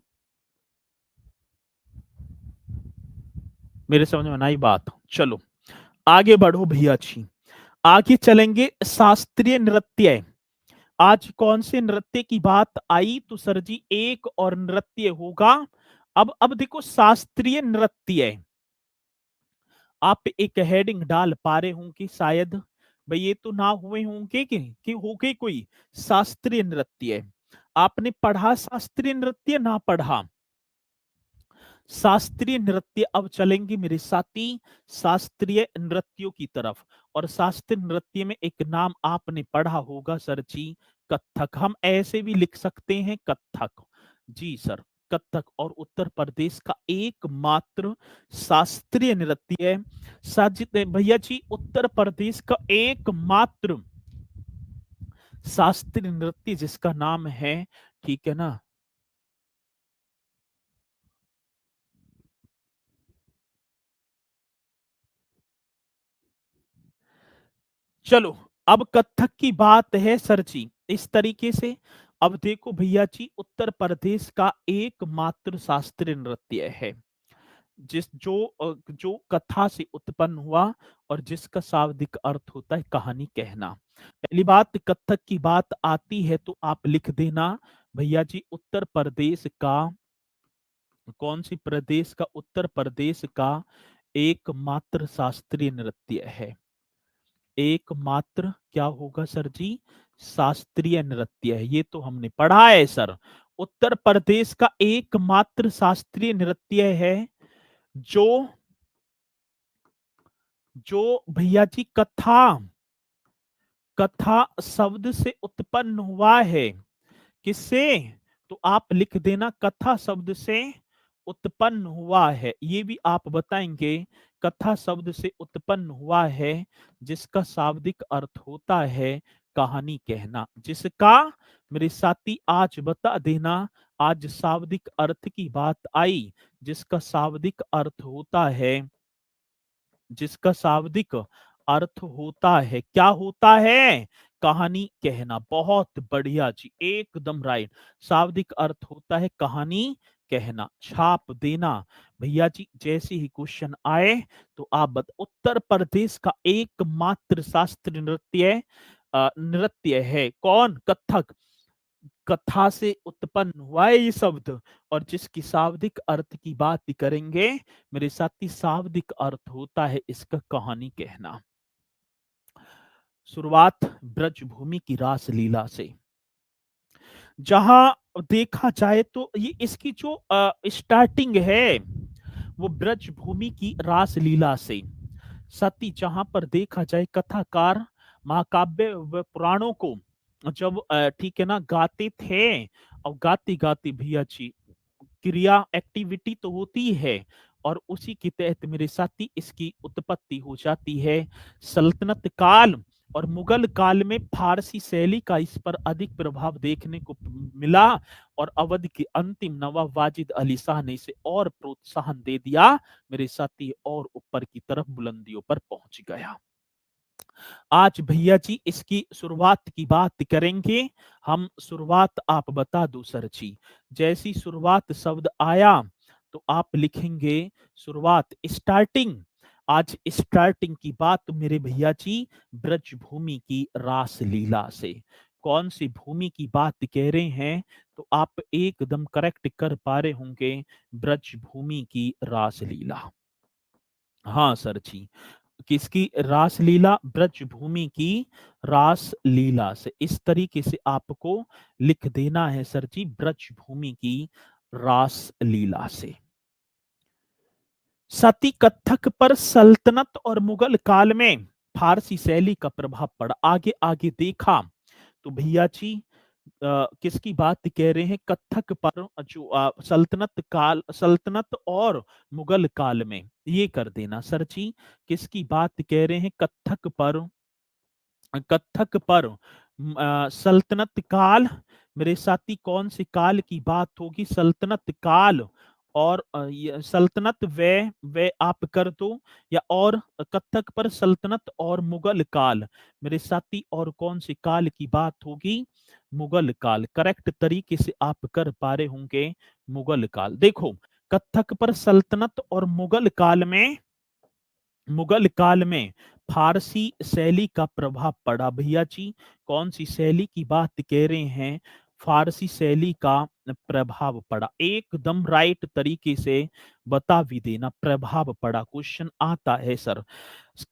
मेरे समझ में ना आई बात? चलो आगे बढ़ो भैया जी, आगे चलेंगे शास्त्रीय नृत्य। आज कौन से नृत्य की बात आई? तो सर जी एक और नृत्य होगा। अब देखो शास्त्रीय नृत्य, आप एक हेडिंग डाल पा रहे होंगे शायद, भाई ये तो ना हुए होंगे कि हो गए कोई शास्त्रीय नृत्य? आपने पढ़ा शास्त्रीय नृत्य ना पढ़ा? शास्त्रीय नृत्य, अब चलेंगे मेरे साथी शास्त्रीय नृत्यों की तरफ। और शास्त्रीय नृत्य में एक नाम आपने पढ़ा होगा सर जी, कथक। हम ऐसे भी लिख सकते हैं कथक, जी सर, कथक। और उत्तर प्रदेश का एकमात्र शास्त्रीय नृत्य है साजिद भैया जी, उत्तर प्रदेश का एकमात्र शास्त्रीय नृत्य जिसका नाम है ठीक है ना। चलो, अब कथक की बात है सर जी इस तरीके से। अब देखो भैया जी, उत्तर प्रदेश का एकमात्र शास्त्रीय नृत्य है जो कथा से उत्पन्न हुआ और जिसका शाब्दिक अर्थ होता है कहानी कहना। पहली बात, कथक की बात आती है तो आप लिख देना भैया जी, उत्तर प्रदेश का, कौन सी प्रदेश का, उत्तर प्रदेश का एकमात्र शास्त्रीय नृत्य है। एकमात्र क्या होगा सर जी, शास्त्रीय नृत्य है। ये तो हमने पढ़ा है सर। उत्तर प्रदेश का एकमात्र शास्त्रीय नृत्य है जो जो भैया जी कथा, कथा शब्द से उत्पन्न हुआ है। किससे? तो आप लिख देना कथा शब्द से उत्पन्न हुआ है, ये भी आप बताएंगे। कथा शब्द से उत्पन्न हुआ है जिसका शाब्दिक अर्थ होता है कहानी कहना। जिसका, मेरे साथी आज बता देना, आज शाब्दिक अर्थ की बात आई, जिसका शाब्दिक अर्थ होता है, जिसका शाब्दिक अर्थ होता है, क्या होता है, कहानी कहना। बहुत बढ़िया जी, एकदम राइट। शाब्दिक अर्थ होता है कहानी कहना। छाप देना भैया जी, जैसे ही क्वेश्चन आए तो आप उत्तर प्रदेश का एकमात्र शास्त्रीय नृत्य, नृत्य है कौन, कथक। कथा से उत्पन्न हुआ है ये शब्द, और जिसकी शाब्दिक अर्थ की बात करेंगे मेरे साथी, शाब्दिक अर्थ होता है इसका कहानी कहना। शुरुआत ब्रजभूमि की रासलीला से। जहां देखा जाए तो ये इसकी जो स्टार्टिंग है वो ब्रजभूमि की रासलीला से। सती, जहां पर देखा जाए कथाकार महाकाव्य व पुराणों को जब ठीक है ना गाते थे, और गाते गाते भैया जी क्रिया एक्टिविटी तो होती है, और उसी के तहत मेरे साथी इसकी उत्पत्ति हो जाती है। सल्तनत काल और मुगल काल में फारसी शैली का इस पर अधिक प्रभाव देखने को मिला, और अवध के अंतिम नवाब वाजिद अली शाह ने इसे और प्रोत्साहन दे दिया मेरे साथी, और ऊपर की तरफ बुलंदियों पर पहुंच गया। आज भैया जी इसकी शुरुआत की बात करेंगे हम। शुरुआत आप बता दो सर जी, जैसी शुरुआत शब्द आया तो आप लिखेंगे शुरुआत, स्टार्टिंग। आज स्टार्टिंग की बात मेरे भैया जी ब्रजभूमि की रासलीला से। कौन सी भूमि की बात कह रहे हैं, तो आप एकदम करेक्ट कर पा रहे होंगे, ब्रजभूमि की रासलीला। हाँ सर जी, किसकी रासलीला, ब्रजभूमि की रासलीला से। इस तरीके से आपको लिख देना है सर जी, ब्रजभूमि की रासलीला से। सती, कथक पर सल्तनत और मुगल काल में फारसी शैली का प्रभाव पड़ा। आगे आगे देखा तो भैया जी किसकी बात कह रहे हैं, कथक पर जो सल्तनत काल, सल्तनत और मुगल काल में, ये कर देना सर जी। किसकी बात कह रहे हैं, कथक पर, कथक पर सल्तनत काल। मेरे साथी कौन सी काल की बात होगी, सल्तनत काल, और सल्तनत वे आप कर दो, या और कथक पर सल्तनत और मुगल काल मेरे साथी, और कौन सी काल की बात होगी, मुगल काल। करेक्ट तरीके से आप कर पा रहे होंगे, मुगल काल। देखो, कथक पर सल्तनत और मुगल काल में, मुगल काल में फारसी शैली का प्रभाव पड़ा भैया जी। कौन सी शैली की बात कह रहे हैं, फारसी शैली का प्रभाव पड़ा। एकदम राइट तरीके से बता भी देना, प्रभाव पड़ा। क्वेश्चन आता है सर,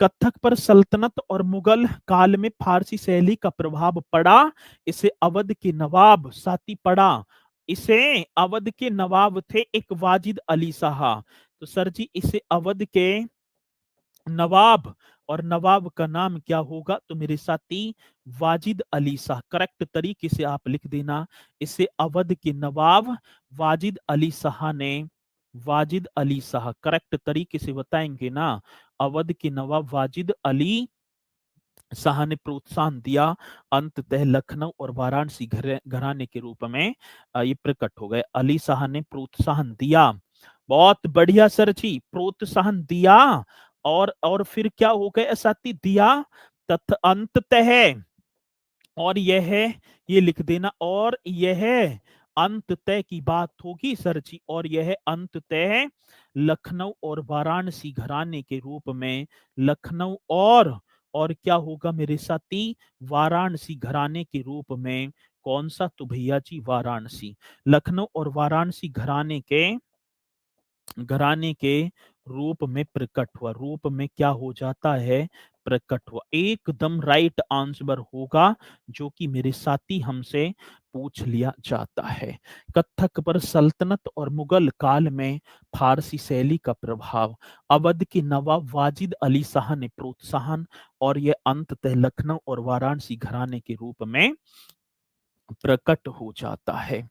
कथक पर सल्तनत और मुगल काल में फारसी शैली का प्रभाव पड़ा, इसे अवध के नवाब साथी पड़ा। इसे अवध के नवाब थे एक वाजिद अली शाह, तो सर जी इसे अवध के नवाब, और नवाब का नाम क्या होगा, तो मेरे साथी वाजिद अली शाह। करेक्ट तरीके से आप लिख देना, इसे अवध के नवाब वाजिद अली शाह ने, वाजिद अली शाह, करेक्ट तरीके से बताएंगे ना, अवध के नवाब वाजिद अली शाह ने प्रोत्साहन दिया, अंततः लखनऊ और वाराणसी घराने के रूप में ये प्रकट हो गए। अली शाह ने प्रोत्साहन दिया, बहुत बढ़िया सर जी, प्रोत्साहन दिया और फिर क्या हो गए साथी, दिया तथ अंततः, और यह, ये लिख देना, और यह अंततः की बात होगी सर जी, और यह अंततः लखनऊ और वाराणसी घराने के रूप में, लखनऊ और क्या होगा मेरे साथी, वाराणसी घराने के रूप में, कौन सा, तो भैया जी वाराणसी, लखनऊ और वाराणसी घराने के रूप में प्रकट हुआ, रूप में क्या हो जाता है, प्रकट हुआ। एकदम राइट आंसर होगा जो कि मेरे साथी हमसे पूछ लिया जाता है। कत्थक पर सल्तनत और मुगल काल में फारसी शैली का प्रभाव, अवध के नवाब वाजिद अली शाह ने प्रोत्साहन, और यह अंततः लखनऊ और वाराणसी घराने के रूप में प्रकट हो जाता है।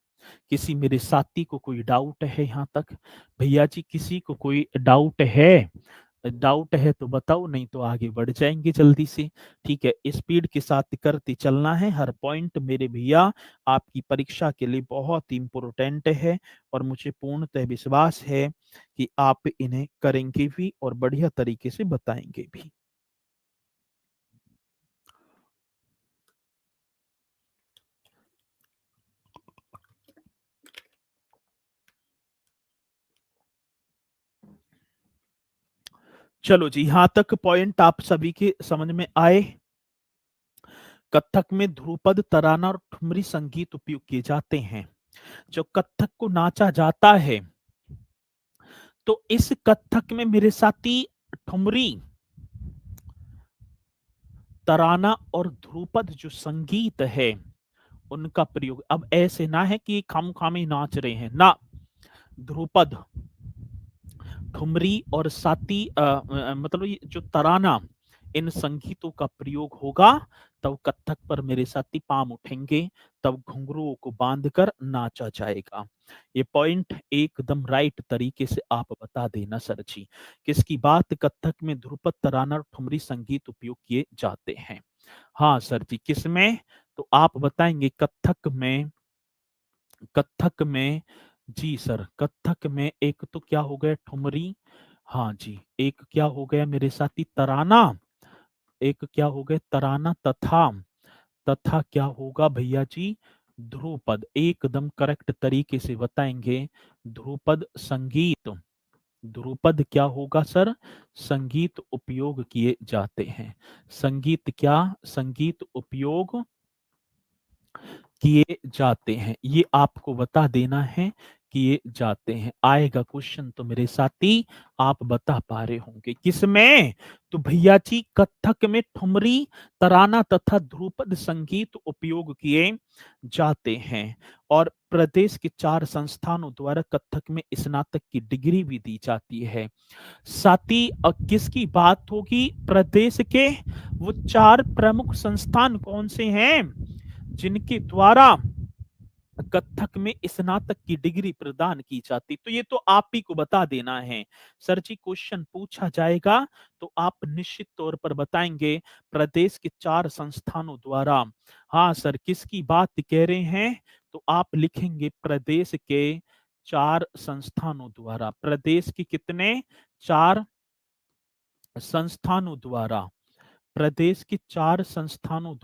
किसी मेरे साथी को कोई डाउट है यहाँ तक? भैया जी किसी को कोई डाउट है? डाउट है तो बताओ, नहीं तो आगे बढ़ जाएंगे जल्दी से। ठीक है, स्पीड के साथ करते चलना है, हर पॉइंट मेरे भैया आपकी परीक्षा के लिए बहुत इंपॉर्टेंट है, और मुझे पूर्णतः विश्वास है कि आप इन्हें करेंगे भी और बढ़िया तरीके से बताएंगे भी। चलो जी, यहां तक पॉइंट आप सभी के समझ में आए? कथक में ध्रुपद, तराना और ठुमरी संगीत उपयोग किए जाते हैं। जब कथक को नाचा जाता है तो इस कथक में मेरे साथी ठुमरी, तराना और ध्रुपद जो संगीत है उनका प्रयोग, अब ऐसे ना है कि खाम खामी नाच रहे हैं ना, ध्रुपद, ठुमरी और साथी मतलब ये जो तराना, इन संगीतों का प्रयोग होगा, तब कथक पर मेरे साथी पांव उठेंगे, तब घुंघरुओं को बांधकर नाचा जाएगा। ये पॉइंट एकदम राइट तरीके से आप बता देना सर जी। किसकी बात, कथक में ध्रुपद, तराना और ठुमरी संगीत उपयोग किए जाते हैं। हाँ सर जी, किसमें, तो आप बताएंगे कथक में, कथक में, जी सर, कथक में एक तो क्या हो गया, ठुमरी, हाँ जी, एक क्या हो गया मेरे साथी, तराना, एक क्या हो गया, तराना, तथा तथा क्या होगा भैया जी, ध्रुपद, एकदम करेक्ट तरीके से बताएंगे, ध्रुपद संगीत, ध्रुपद क्या होगा सर, संगीत उपयोग किए जाते हैं। संगीत क्या, संगीत उपयोग किए जाते हैं, ये आपको बता देना है, किए जाते हैं। आएगा क्वेश्चन तो मेरे साथी आप बता पा रहे होंगे किसमें, तो भैया जी कथक में ठुमरी, तराना तथा ध्रुपद संगीत उपयोग किए जाते हैं, और प्रदेश के 4 संस्थानों द्वारा कथक में स्नातक की डिग्री भी दी जाती है। साथी किसकी बात होगी, प्रदेश के वो 4 प्रमुख संस्थान कौन से हैं जिनके द्वारा कथक में स्नातक की डिग्री प्रदान की जाती, तो ये तो आप ही को बता देना है सर जी। क्वेश्चन पूछा जाएगा तो आप निश्चित तौर पर बताएंगे, प्रदेश के 4 संस्थानों द्वारा। हाँ सर, किसकी बात कह रहे हैं, तो आप लिखेंगे प्रदेश के 4 संस्थानों द्वारा, प्रदेश के कितने, 4 संस्थानों द्वारा, प्रदेश के 4 संस्थानों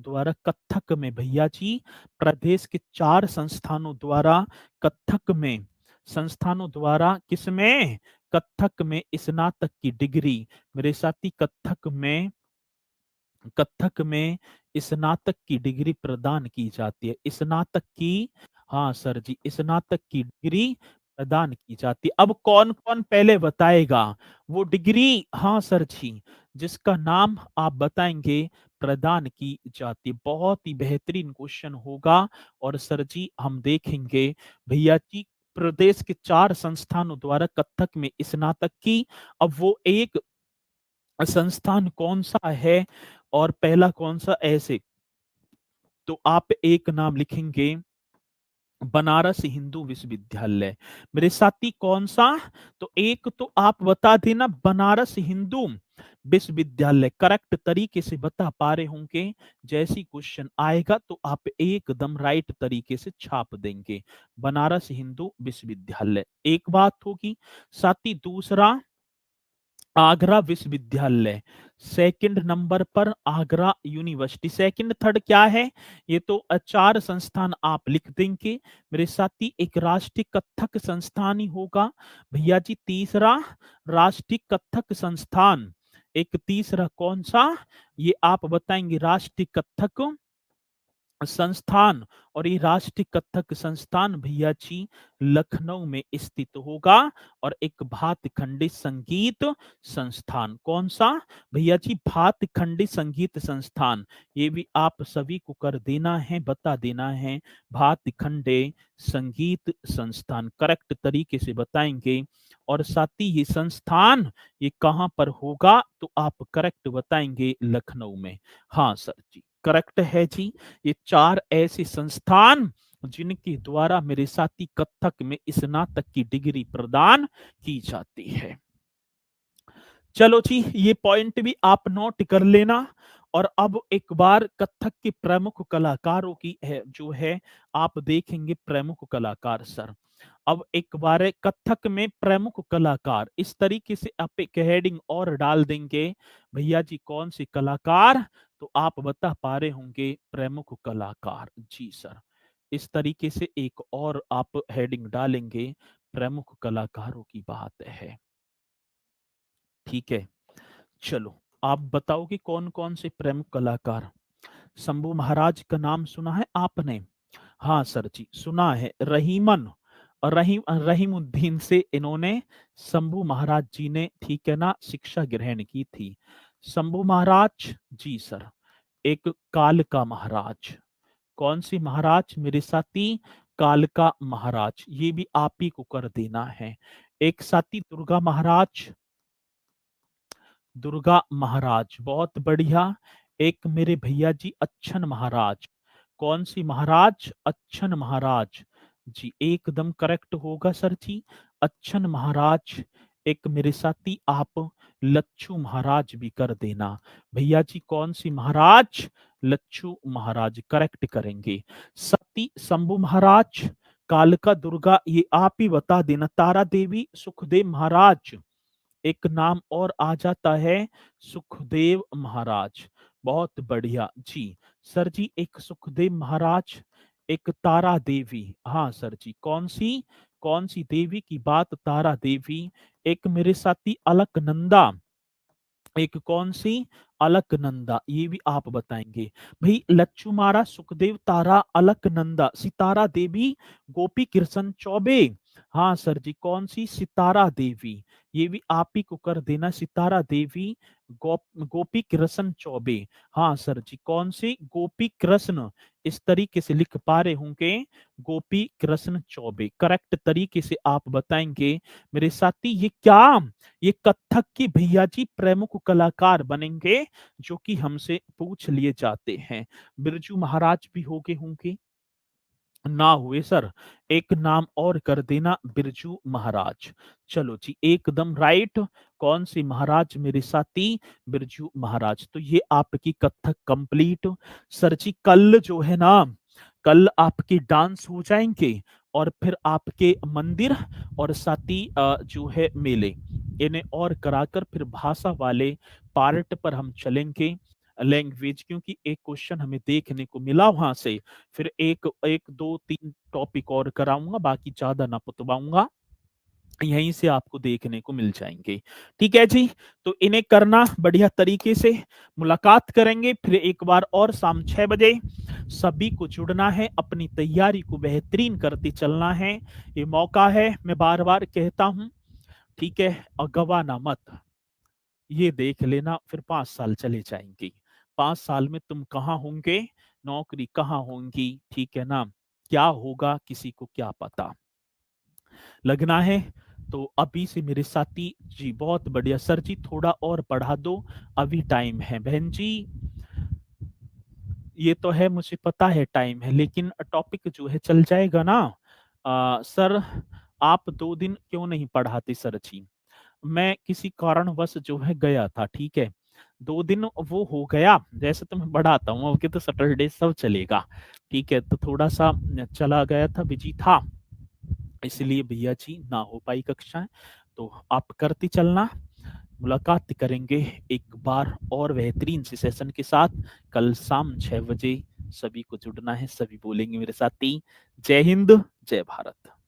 द्वारा कथक में भैया जी, प्रदेश के 4 संस्थानों द्वारा कथक में, संस्थानों द्वारा किसमें, कथक में स्नातक की डिग्री, मेरे साथी कथक में स्नातक की डिग्री प्रदान की जाती है, स्नातक की, हाँ सर जी, स्नातक की डिग्री प्रदान की जाती है। अब कौन कौन पहले बताएगा वो डिग्री, हाँ सर जी, जिसका नाम आप बताएंगे प्रदान की जाती है। बहुत ही बेहतरीन क्वेश्चन होगा, और सर जी हम देखेंगे भैया जी, प्रदेश के 4 संस्थानों द्वारा कथक में स्नातक की, अब वो एक संस्थान कौन सा है और पहला कौन सा, ऐसे तो आप एक नाम लिखेंगे बनारस हिंदू विश्वविद्यालय। मेरे साथी कौन सा, तो एक तो आप बता देना बनारस हिंदू विश्वविद्यालय करेक्ट तरीके से बता पा रहे होंगे। जैसी क्वेश्चन आएगा तो आप एकदम राइट तरीके से छाप देंगे। बनारस हिंदू विश्वविद्यालय एक बात होगी। साथ ही दूसरा आगरा विश्वविद्यालय, सेकंड नंबर पर आगरा यूनिवर्सिटी। सेकंड थर्ड क्या है, ये तो चार संस्थान आप लिख देंगे मेरे साथी। एक राष्ट्रीय कथक संस्थान ही होगा भैया जी। तीसरा राष्ट्रीय कथक संस्थान, एक तीसरा कौन सा, ये आप बताएंगे राष्ट्रीय कथक संस्थान। और ये राष्ट्रीय कथक संस्थान भैया जी लखनऊ में स्थित होगा। और एक भातखंडी संगीत संस्थान, कौन सा भैया जी, भातखंडी संगीत संस्थान। ये भी आप सभी को कर देना है, बता देना है। भातखंडे संगीत संस्थान करेक्ट तरीके से बताएंगे। और साथ ही ये संस्थान ये कहां पर होगा, तो आप करेक्ट बताएंगे लखनऊ में। हाँ सर जी करेक्ट है जी। ये चार ऐसे संस्थान जिनके द्वारा मेरे साथी कथक में स्नातक की डिग्री प्रदान की जाती है। चलो जी ये पॉइंट भी आप नोट कर लेना। और अब एक बार कथक के प्रमुख कलाकारों की है जो है आप देखेंगे प्रमुख कलाकार सर। अब एक बार कथक में प्रमुख कलाकार इस तरीके से आप एक हेडिंग और डाल देंगे भैया जी, कौन से कलाकार, तो आप बता पा रहे होंगे प्रमुख कलाकार जी सर। इस तरीके से एक और आप हेडिंग डालेंगे, प्रमुख कलाकारों की बात है। ठीक है चलो आप बताओगे कौन कौन से प्रमुख कलाकार। शंभू महाराज का नाम सुना है आपने, हाँ सर जी सुना है। रहीमन और रहीमुद्दीन से इन्होंने शंभू महाराज जी ने ठीक है ना शिक्षा ग्रहण की थी। शंभू महाराज जी सर। एक कालका महाराज, कौन सी महाराज मेरे साथी, कालका महाराज, ये भी आप ही को कर देना है। एक साथी दुर्गा महाराज, दुर्गा महाराज बहुत बढ़िया। एक मेरे भैया जी अच्छन महाराज, कौन सी महाराज, अच्छन महाराज जी एकदम करेक्ट होगा सर जी, अच्छन महाराज। एक मेरे साथी आप लच्छू महाराज भी कर देना भैया जी, कौन सी महाराज, लच्छू महाराज करेक्ट करेंगे। सती शंभू महाराज, कालका दुर्गा ये आप ही बता देना। तारा देवी सुखदेव महाराज, एक नाम और आ जाता है सुखदेव महाराज, बहुत बढ़िया जी। सर जी एक सुखदेव महाराज, एक तारा देवी, हाँ सर जी कौन सी देवी की बात, तारा देवी। एक मेरे साथी अलकनंदा, एक कौन सी, अलकनंदा, ये भी आप बताएंगे भाई। लच्छू मारा सुखदेव तारा अलकनंदा, सितारा देवी गोपी कृष्ण चौबे, हाँ सर जी कौन सी, सितारा देवी, ये भी आप ही को कर देना। सितारा देवी गोपी कृष्ण चौबे, हाँ सर जी कौन सी, गोपी कृष्ण, इस तरीके से लिख पा रहे होंगे गोपी कृष्ण चौबे करेक्ट तरीके से आप बताएंगे मेरे साथी। ये क्या, ये कथक की भैया जी प्रमुख कलाकार बनेंगे जो कि हमसे पूछ लिए जाते हैं। बिरजू महाराज भी हो गए होंगे, ना हुए सर, एक नाम और कर देना बिरजू महाराज। चलो जी एकदम राइट, कौन सी महाराज मेरे साथी, बिरजू महाराज। तो ये आपकी कथक कंप्लीट। सर जी कल जो है ना, कल आपके डांस हो जाएंगे और फिर आपके मंदिर और साथी जो है मेले, इन्हें और कराकर फिर भाषा वाले पार्ट पर हम चलेंगे। लैंग्वेज क्योंकि एक क्वेश्चन हमें देखने को मिला वहां से, फिर एक एक दो तीन टॉपिक और कराऊंगा, बाकी ज्यादा ना पुतवाऊंगा, यहीं से आपको देखने को मिल जाएंगे। ठीक है जी, तो इन्हें करना बढ़िया तरीके से। मुलाकात करेंगे फिर एक बार और शाम 6 बजे। सभी को जुड़ना है, अपनी तैयारी को बेहतरीन करते चलना है, ये मौका है, मैं बार बार कहता हूं। ठीक है, और गवाना मत, ये देख लेना फिर 5 साल चले जाएंगे। 5 साल में तुम कहाँ होंगे, नौकरी कहाँ होंगी, ठीक है ना, क्या होगा किसी को क्या पता। लगना है तो अभी से मेरे साथी जी, बहुत बढ़िया सर जी, थोड़ा और बढ़ा दो, अभी टाइम है बहन जी। ये तो है मुझे पता है टाइम है, लेकिन टॉपिक जो है चल जाएगा ना। सर आप 2 दिन क्यों नहीं पढ़ाते सर जी, मैं किसी कारणवश जो है गया था, ठीक है? 2 दिन वो हो गया, जैसे तो मैं बढ़ाता हूँ, ओके, तो सैटरडे सब चलेगा, ठीक है? तो थोड़ा-सा चला गया था, बिज़ी था, इसलिए भैया जी ना हो पाई कक्षाएँ, तो आप करते चलना, मुलाकात करेंगे एक बार और बेहतरीन से सेशन के साथ, कल शाम 6 बजे सभी को जुड़ना है, सभी बोलेंगे मेरे साथ ही, जय हिंद, जय भारत।